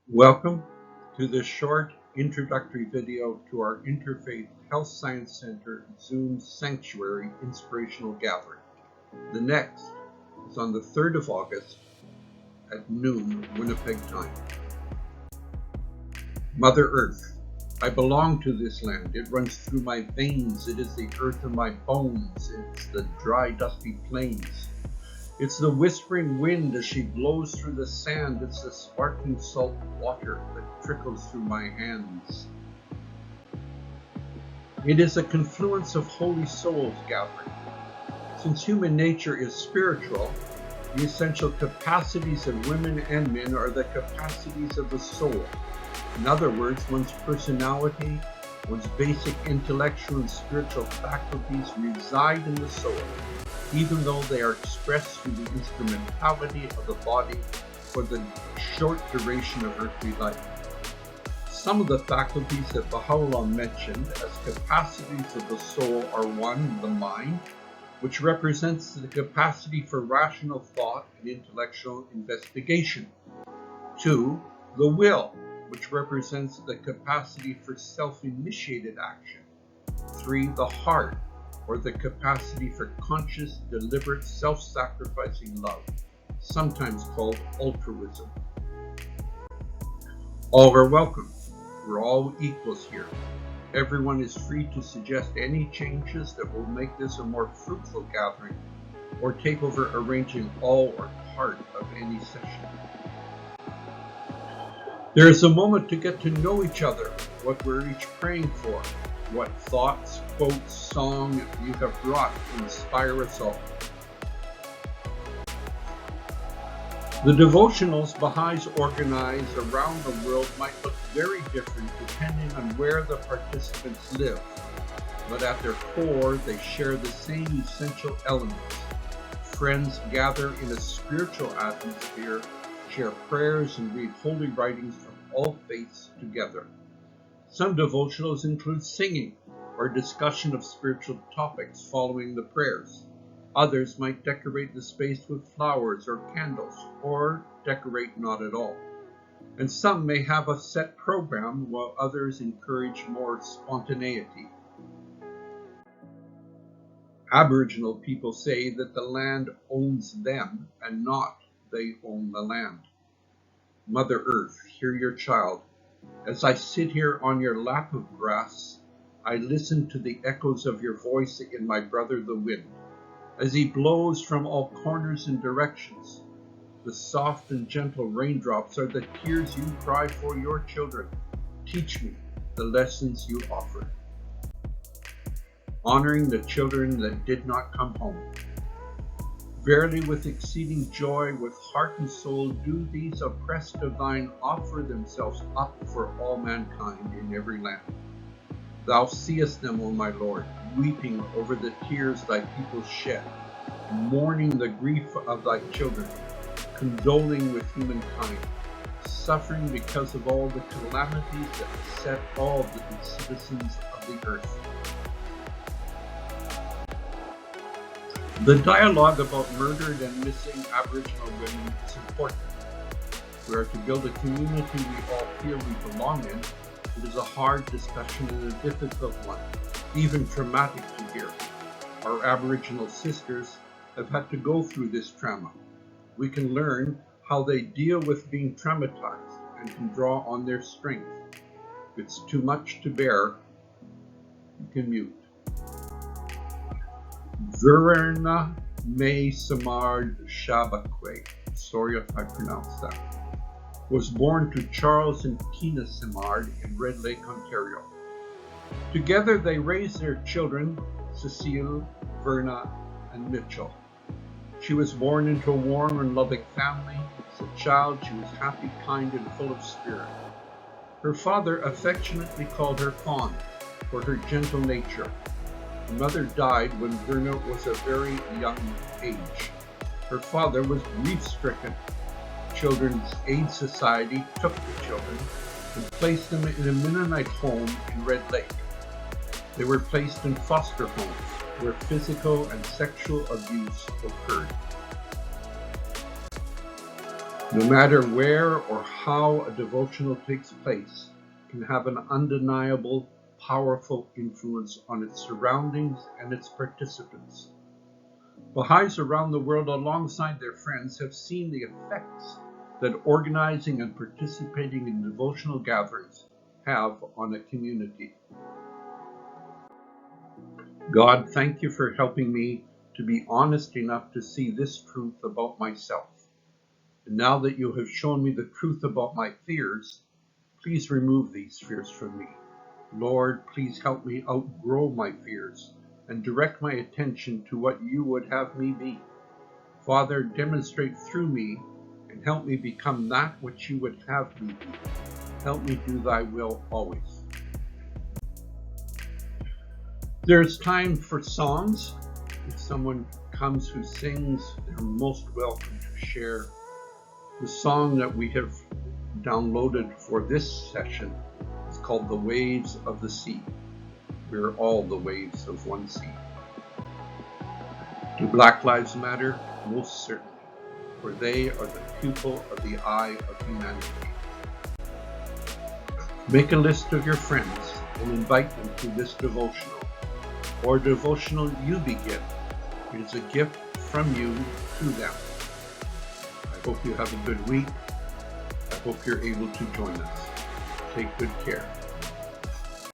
Welcome to this short introductory video to our Interfaith Health Science Center Zoom Sanctuary Inspirational Gathering. The next is on the 3rd of August at noon Winnipeg time. Mother Earth, I belong to this land. It runs through my veins. It is the earth of my bones. It's the dry, dusty plains. It's the whispering wind as she blows through the sand. It's the sparkling salt water that trickles through my hands. It is a confluence of holy souls gathering. Since human nature is spiritual, the essential capacities of women and men are the capacities of the soul. In other words, one's personality, one's basic intellectual and spiritual faculties reside in the soul, even though they are expressed through the instrumentality of the body for the short duration of earthly life. Some of the faculties that Baha'u'llah mentioned as capacities of the soul are: 1, the mind, which represents the capacity for rational thought and intellectual investigation. 2, the will, which represents the capacity for self-initiated action. 3, the heart, or the capacity for conscious, deliberate, self-sacrificing love, sometimes called altruism. All are welcome. We're all equals here. Everyone is free to suggest any changes that will make this a more fruitful gathering, or take over arranging all or part of any session. There is a moment to get to know each other, what we're each praying for, what thoughts, quotes, song you have brought to inspire us all. The devotionals Baha'is organize around the world might look very different depending on where the participants live, but at their core they share the same essential elements. Friends gather in a spiritual atmosphere, share prayers, and read holy writings from all faiths together. Some devotionals include singing or discussion of spiritual topics following the prayers. Others might decorate the space with flowers or candles, or decorate not at all. And some may have a set program, while others encourage more spontaneity. Aboriginal people say that the land owns them and not they own the land. Mother Earth, hear your child. As I sit here on your lap of grass, I listen to the echoes of your voice in my brother the wind, as he blows from all corners and directions. The soft and gentle raindrops are the tears you cry for your children. Teach me the lessons you offer. Honoring the children that did not come home. Verily, with exceeding joy, with heart and soul, do these oppressed of thine offer themselves up for all mankind in every land. Thou seest them, O my Lord, weeping over the tears thy people shed, mourning the grief of thy children, condoling with humankind, suffering because of all the calamities that beset all the citizens of the earth. The dialogue about murdered and missing Aboriginal women is important. We are to build a community we all feel we belong in. It is a hard discussion and a difficult one, even traumatic to hear. Our Aboriginal sisters have had to go through this trauma. We can learn how they deal with being traumatized and can draw on their strength. If it's too much to bear, you can mute. Verna May Samard Shabakwe, sorry if I pronounced that, was born to Charles and Tina Simard in Red Lake, Ontario. Together they raised their children, Cecile, Verna, and Mitchell. She was born into a warm and loving family. As a child, she was happy, kind, and full of spirit. Her father affectionately called her Fawn for her gentle nature. Her mother died when Verna was a very young age. Her father was grief-stricken. Children's Aid Society took the children and placed them in a Mennonite home in Red Lake. They were placed in foster homes where physical and sexual abuse occurred. No matter where or how a devotional takes place, it can have an undeniable, powerful influence on its surroundings and its participants. Baha'is around the world, alongside their friends, have seen the effects that organizing and participating in devotional gatherings have on a community. God, thank you for helping me to be honest enough to see this truth about myself. And now that you have shown me the truth about my fears, please remove these fears from me. Lord, please help me outgrow my fears and direct my attention to what you would have me be. Father, demonstrate through me and help me become that which you would have me be. Help me do thy will always. There's time for songs. If someone comes who sings, they're most welcome to share. The song that we have downloaded for this session is called The Waves of the Sea. We're all the waves of one sea. Do Black Lives Matter? Most certainly, for they are the pupil of the eye of humanity. Make a list of your friends and invite them to this devotional, or devotional you begin. It is a gift from you to them. I hope you have a good week. I hope you're able to join us. Take good care.